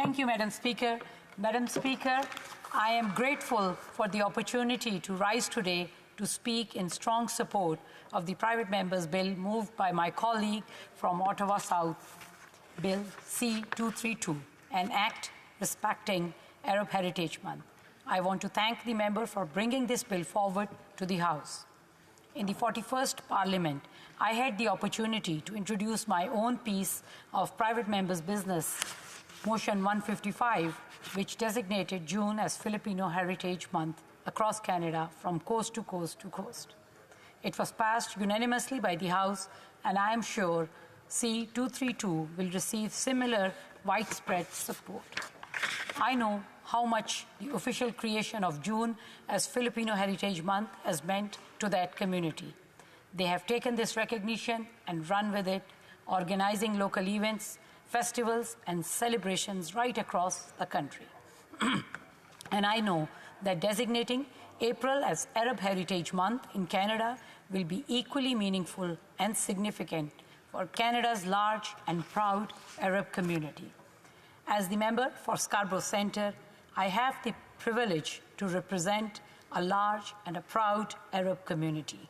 Thank you, Madam Speaker. Madam Speaker, I am grateful for the opportunity to rise today to speak in strong support of the private member's bill moved by my colleague from Ottawa South, Bill C-232, an act respecting Arab Heritage Month. I want to thank the member for bringing this bill forward to the House. In the 41st Parliament, I had the opportunity to introduce my own piece of private member's business, Motion 155, which designated June as Filipino Heritage Month across Canada from coast to coast to coast. It was passed unanimously by the House, and I am sure C-232 will receive similar widespread support. I know how much the official creation of June as Filipino Heritage Month has meant to that community. They have taken this recognition and run with it, organizing local events, festivals, and celebrations right across the country. And I know that designating April as Arab Heritage Month in Canada will be equally meaningful and significant for Canada's large and proud Arab community. As the member for Scarborough Centre, I have the privilege to represent a large and a proud Arab community.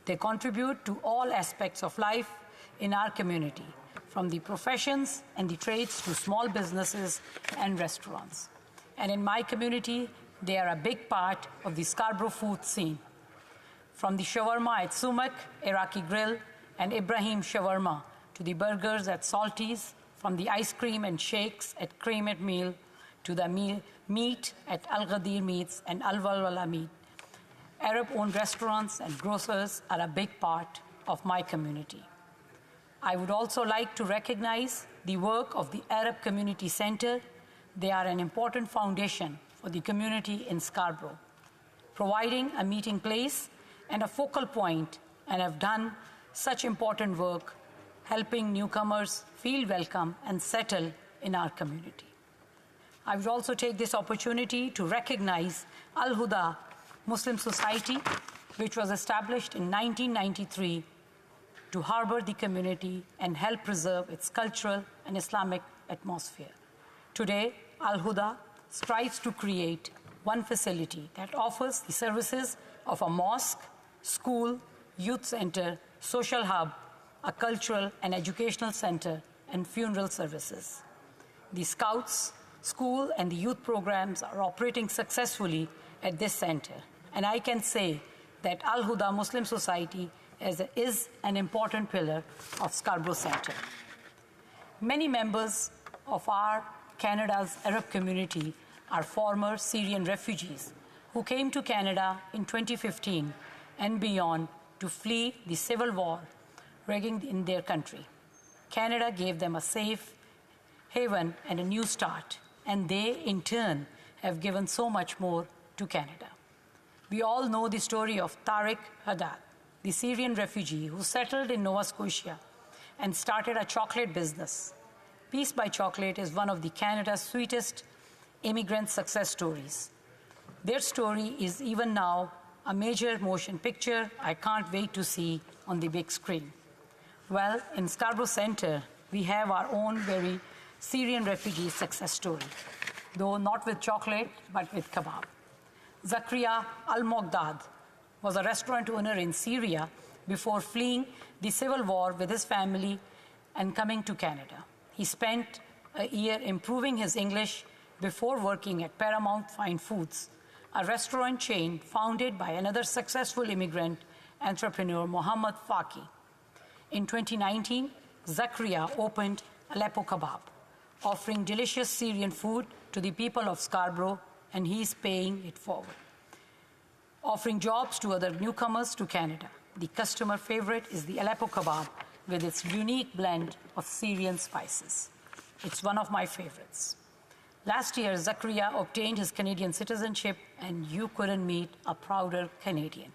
They contribute to all aspects of life in our community, from the professions and the trades to small businesses and restaurants. And in my community, they are a big part of the Scarborough food scene. From the shawarma at Sumak, Iraqi Grill, and Ibrahim Shawarma, to the burgers at Salty's, from the ice cream and shakes at Cream & Meal, to the meat at Al Ghadir Meats and Al Walwala Meat. Arab-owned restaurants and grocers are a big part of my community. I would also like to recognize the work of the Arab Community Center. They are an important foundation for the community in Scarborough, providing a meeting place and a focal point, and have done such important work, helping newcomers feel welcome and settle in our community. I would also take this opportunity to recognize Al Huda Muslim Society, which was established in 1993 to harbor the community and help preserve its cultural and Islamic atmosphere. Today, Al Huda strives to create one facility that offers the services of a mosque, school, youth center, social hub, a cultural and educational center, and funeral services. The Scouts, school, and the youth programs are operating successfully at this center, and I can say that Al Huda Muslim Society is an important pillar of Scarborough Centre. Many members of our Canada's Arab community are former Syrian refugees who came to Canada in 2015 and beyond to flee the civil war raging in their country. Canada gave them a safe haven and a new start, and they, in turn, have given so much more to Canada. We all know the story of Tariq Haddad, the Syrian refugee who settled in Nova Scotia and started a chocolate business. Peace by Chocolate is one of the Canada's sweetest immigrant success stories. Their story is even now a major motion picture I can't wait to see on the big screen. Well, in Scarborough Centre, we have our own very Syrian refugee success story, though not with chocolate, but with kebab. Zakaria Al-Moghdad was a restaurant owner in Syria before fleeing the civil war with his family and coming to Canada. He spent a year improving his English before working at Paramount Fine Foods, a restaurant chain founded by another successful immigrant entrepreneur, Mohammed Faki. In 2019, Zakaria opened Aleppo Kebab, offering delicious Syrian food to the people of Scarborough, and he's paying it forward. Offering jobs to other newcomers to Canada. The customer favorite is the Aleppo Kebab with its unique blend of Syrian spices. It's one of my favorites. Last year, Zakaria obtained his Canadian citizenship, and you couldn't meet a prouder Canadian.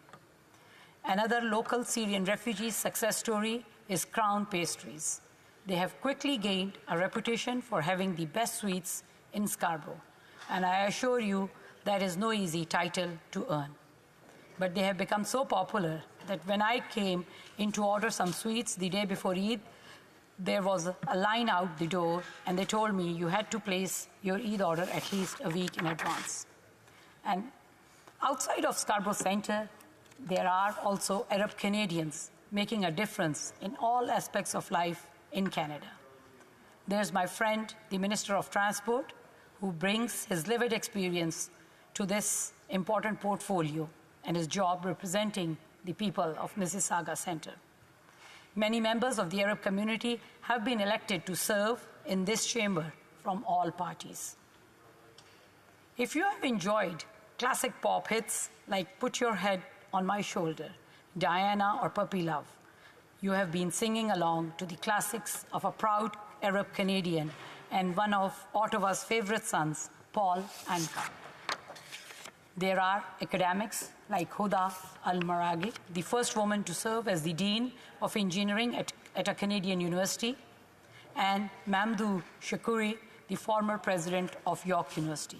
Another local Syrian refugee success story is Crown Pastries. They have quickly gained a reputation for having the best sweets in Scarborough, and I assure you that is no easy title to earn. But they have become so popular that when I came in to order some sweets the day before Eid, there was a line out the door, and they told me you had to place your Eid order at least a week in advance. And outside of Scarborough Centre, there are also Arab Canadians making a difference in all aspects of life in Canada. There's my friend, the Minister of Transport, who brings his lived experience to this important portfolio and his job representing the people of Mississauga Centre. Many members of the Arab community have been elected to serve in this chamber from all parties. If you have enjoyed classic pop hits like Put Your Head on My Shoulder, Diana or Puppy Love, you have been singing along to the classics of a proud Arab Canadian and one of Ottawa's favorite sons, Paul Anka. There are academics like Huda Al-Maraghi, the first woman to serve as the Dean of Engineering at a Canadian university, and Mamdouh Shakouri, the former president of York University.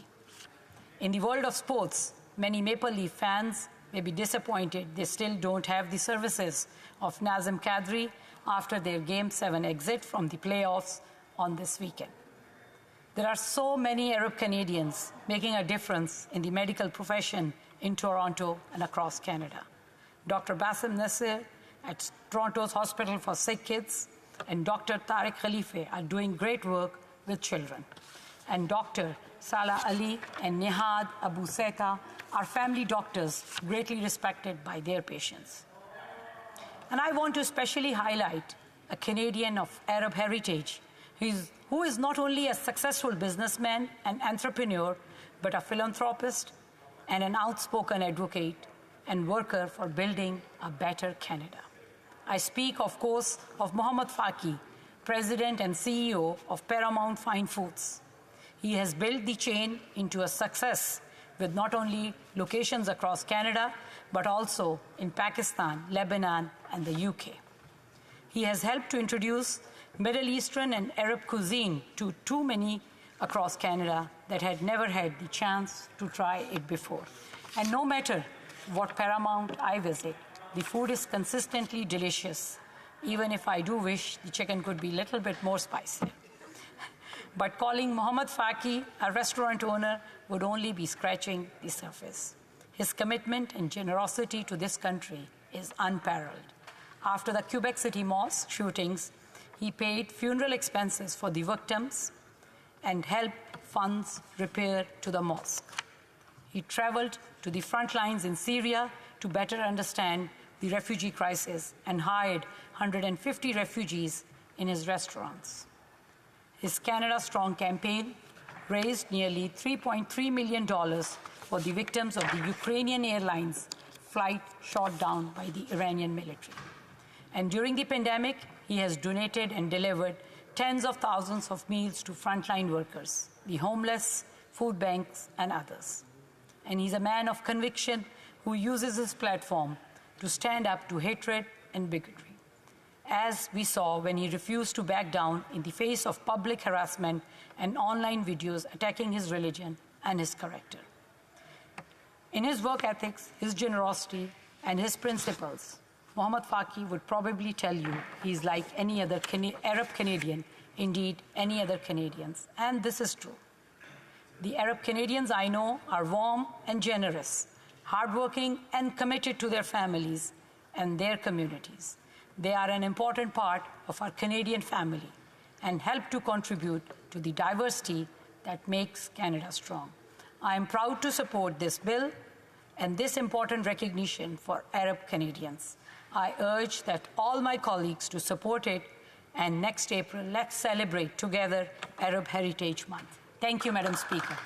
In the world of sports, many Maple Leaf fans may be disappointed they still don't have the services of Nazem Kadri after their Game 7 exit from the playoffs on this weekend. There are so many Arab Canadians making a difference in the medical profession in Toronto and across Canada. Dr. Bassem Nasser at Toronto's Hospital for Sick Kids and Dr. Tariq Khalife are doing great work with children. And Dr. Salah Ali and Nihad Abu Seta are family doctors greatly respected by their patients. And I want to especially highlight a Canadian of Arab heritage who is not only a successful businessman and entrepreneur, but a philanthropist and an outspoken advocate and worker for building a better Canada. I speak, of course, of Mohammad Faki, President and CEO of Paramount Fine Foods. He has built the chain into a success with not only locations across Canada, but also in Pakistan, Lebanon, and the UK. He has helped to introduce Middle Eastern and Arab cuisine to too many across Canada that had never had the chance to try it before. And no matter what Paramount I visit, the food is consistently delicious, even if I do wish the chicken could be a little bit more spicy. But calling Mohammad Faki a restaurant owner would only be scratching the surface. His commitment and generosity to this country is unparalleled. After the Quebec City mosque shootings, he paid funeral expenses for the victims and helped funds repair to the mosque. He traveled to the front lines in Syria to better understand the refugee crisis and hired 150 refugees in his restaurants. His Canada Strong campaign raised nearly $3.3 million for the victims of the Ukrainian Airlines flight shot down by the Iranian military. And during the pandemic, he has donated and delivered tens of thousands of meals to frontline workers, the homeless, food banks, and others. And he's a man of conviction who uses his platform to stand up to hatred and bigotry, as we saw when he refused to back down in the face of public harassment and online videos attacking his religion and his character. In his work ethics, his generosity, and his principles, Mohammad Faki would probably tell you he's like any other Arab Canadian, indeed any other Canadians, and this is true. The Arab Canadians I know are warm and generous, hardworking and committed to their families and their communities. They are an important part of our Canadian family and help to contribute to the diversity that makes Canada strong. I am proud to support this bill and this important recognition for Arab Canadians. I urge that all my colleagues to support it, and next April, let's celebrate together Arab Heritage Month. Thank you, Madam Speaker.